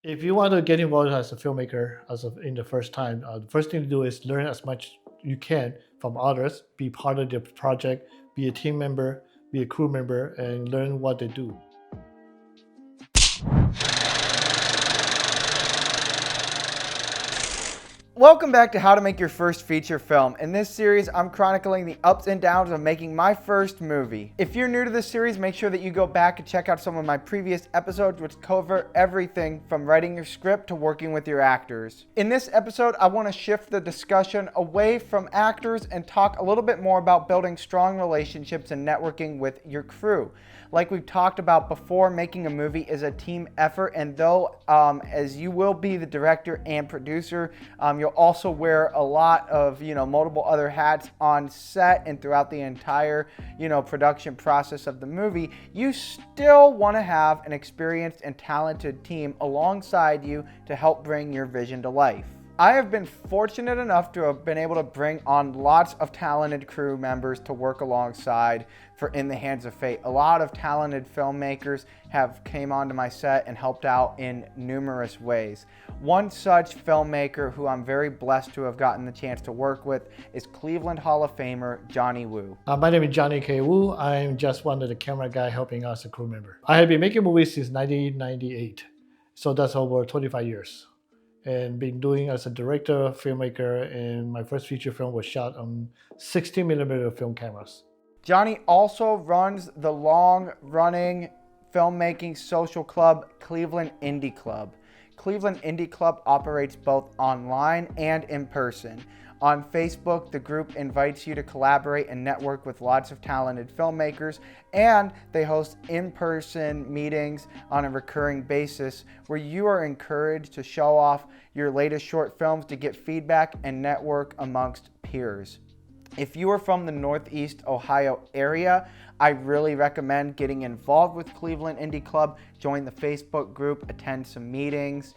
If you want to get involved as a filmmaker in the first time, the first thing to do is learn as much you can from others, be part of the project, be a team member, be a crew member, and learn what they do. Welcome back to How to Make Your First Feature Film. In this series, I'm chronicling the ups and downs of making my first movie. If you're new to this series, make sure that you go back and check out some of my previous episodes which cover everything from writing your script to working with your actors. In this episode, I want to shift the discussion away from actors and talk a little bit more about building strong relationships and networking with your crew. Like we've talked about before, making a movie is a team effort, and though as you will be the director and producer, you'll also wear a lot of multiple other hats on set and throughout the entire production process of the movie. You still want to have an experienced and talented team alongside you to help bring your vision to life. I have been fortunate enough to have been able to bring on lots of talented crew members to work alongside for In the Hands of Fate. A lot of talented filmmakers have came onto my set and helped out in numerous ways. One such filmmaker who I'm very blessed to have gotten the chance to work with is Cleveland Hall of Famer Johnny Woo. My name is Johnny K. Woo. I'm just one of the camera guy helping us a crew member. I have been making movies since 1998, so that's over 25 years. And been doing as a director, filmmaker, and my first feature film was shot on 16mm film cameras. Johnny also runs the long-running filmmaking social club, Cleveland Indie Club. Cleveland Indie Club operates both online and in person. On Facebook, the group invites you to collaborate and network with lots of talented filmmakers, and they host in-person meetings on a recurring basis where you are encouraged to show off your latest short films to get feedback and network amongst peers. If you are from the Northeast Ohio area, I really recommend getting involved with Cleveland Indie Club. Join the Facebook group, attend some meetings.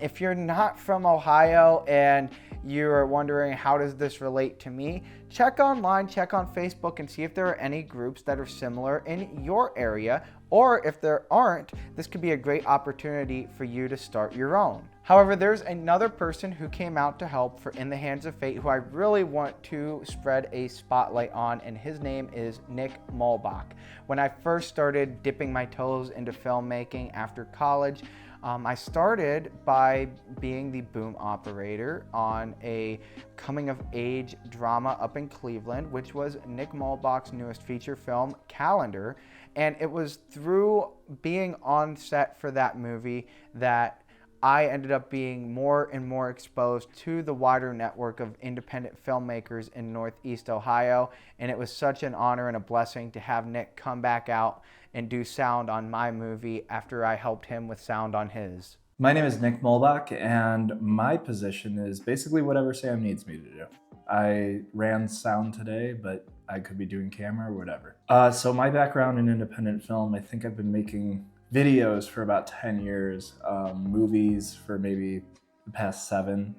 If you're not from Ohio and you're wondering how does this relate to me, check online, check on Facebook and see if there are any groups that are similar in your area, or if there aren't, this could be a great opportunity for you to start your own. However, there's another person who came out to help for In the Hands of Fate who I really want to spread a spotlight on, and his name is Nick Mulbach. When I first started dipping my toes into filmmaking after college, I started by being the boom operator on a coming-of-age drama up in Cleveland, which was Nick Mulbach's newest feature film, Calendar. And it was through being on set for that movie that I ended up being more and more exposed to the wider network of independent filmmakers in Northeast Ohio, and it was such an honor and a blessing to have Nick come back out and do sound on my movie after I helped him with sound on his. My name is Nick Mulbach, and my position is basically whatever Sam needs me to do. I ran sound today, but I could be doing camera or whatever. So my background in independent film, I think I've been making videos for about 10 years, movies for maybe the past 7.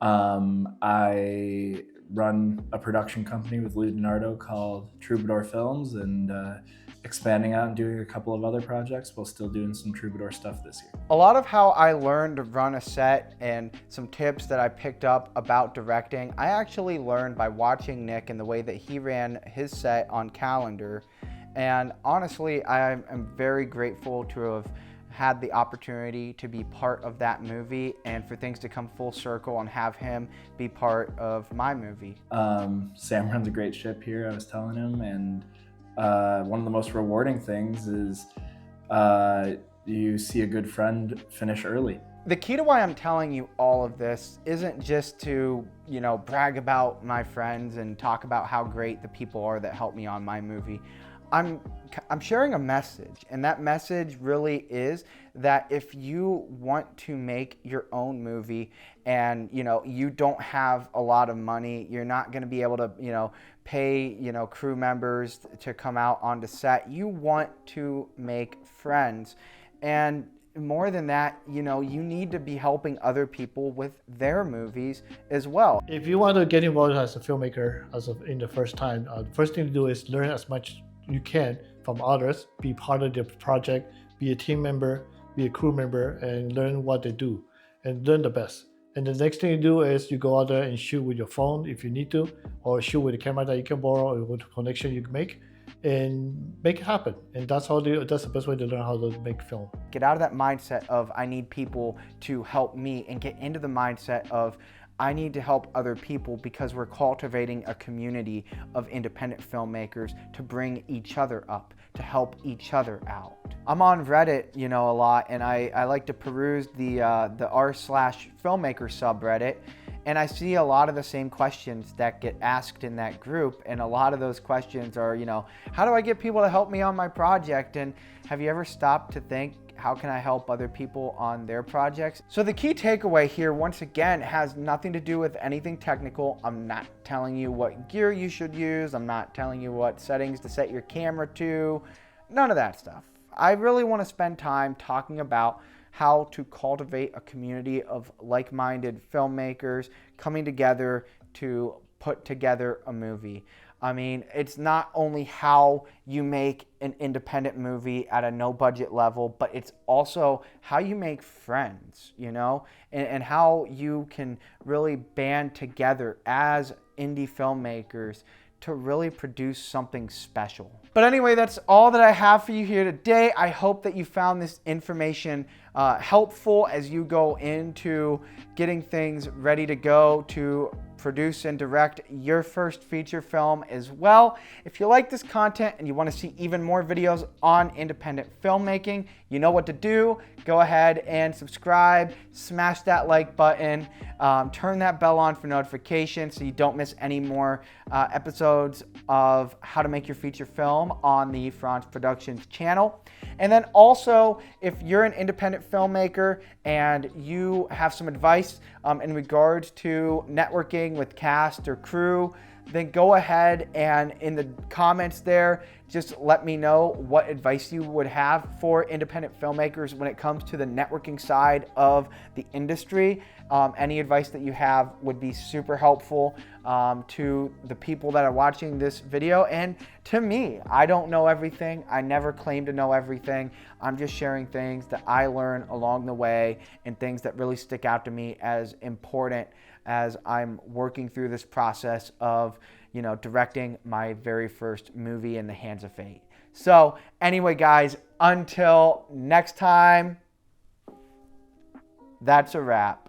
I run a production company with Leonardo called Troubadour Films, and expanding out and doing a couple of other projects while still doing some Troubadour stuff this year. A lot of how I learned to run a set and some tips that I picked up about directing, I actually learned by watching Nick and the way that he ran his set on Calendar. And honestly, I am very grateful to have had the opportunity to be part of that movie and for things to come full circle and have him be part of my movie. Sam runs a great ship here, I was telling him, and one of the most rewarding things is you see a good friend finish early. The key to why I'm telling you all of this isn't just to, brag about my friends and talk about how great the people are that helped me on my movie. I'm sharing a message, and that message really is that if you want to make your own movie and you don't have a lot of money, you're not going to be able to pay crew members to come out onto set. You want to make friends, and more than that, you need to be helping other people with their movies as well. If you want to get involved as a filmmaker in the first time, the first thing to do is learn as much you can from others, be part of the project, be a team member, be a crew member and learn what they do and learn the best. And the next thing you do is you go out there and shoot with your phone if you need to, or shoot with a camera that you can borrow or with a connection you can make, and make it happen. And that's that's the best way to learn how to make film. Get out of that mindset of I need people to help me and get into the mindset of I need to help other people, because we're cultivating a community of independent filmmakers to bring each other up, to help each other out. I'm on Reddit, a lot, and I like to peruse the r/filmmaker subreddit, and I see a lot of the same questions that get asked in that group, and a lot of those questions are, how do I get people to help me on my project? And have you ever stopped to think, how can I help other people on their projects? So the key takeaway here, once again, has nothing to do with anything technical. I'm not telling you what gear you should use. I'm not telling you what settings to set your camera to. None of that stuff. I really want to spend time talking about how to cultivate a community of like-minded filmmakers coming together to put together a movie. I mean, it's not only how you make an independent movie at a no budget level, but it's also how you make friends, and how you can really band together as indie filmmakers to really produce something special. But anyway, that's all that I have for you here today. I hope that you found this information helpful as you go into getting things ready to go to produce and direct your first feature film as well. If you like this content and you want to see even more videos on independent filmmaking, you know what to do. Go ahead and subscribe, smash that like button, turn that bell on for notifications so you don't miss any more episodes of How to Make Your Feature Film on the Franz Productions channel. And then also, if you're an independent filmmaker and you have some advice in regards to networking with cast or crew, then go ahead and in the comments there, just let me know what advice you would have for independent filmmakers when it comes to the networking side of the industry. Any advice that you have would be super helpful to the people that are watching this video and to me. I don't know everything. I never claim to know everything. I'm just sharing things that I learn along the way and things that really stick out to me as important as I'm working through this process of, directing my very first movie in the hands of fate. So anyway, guys, until next time, that's a wrap.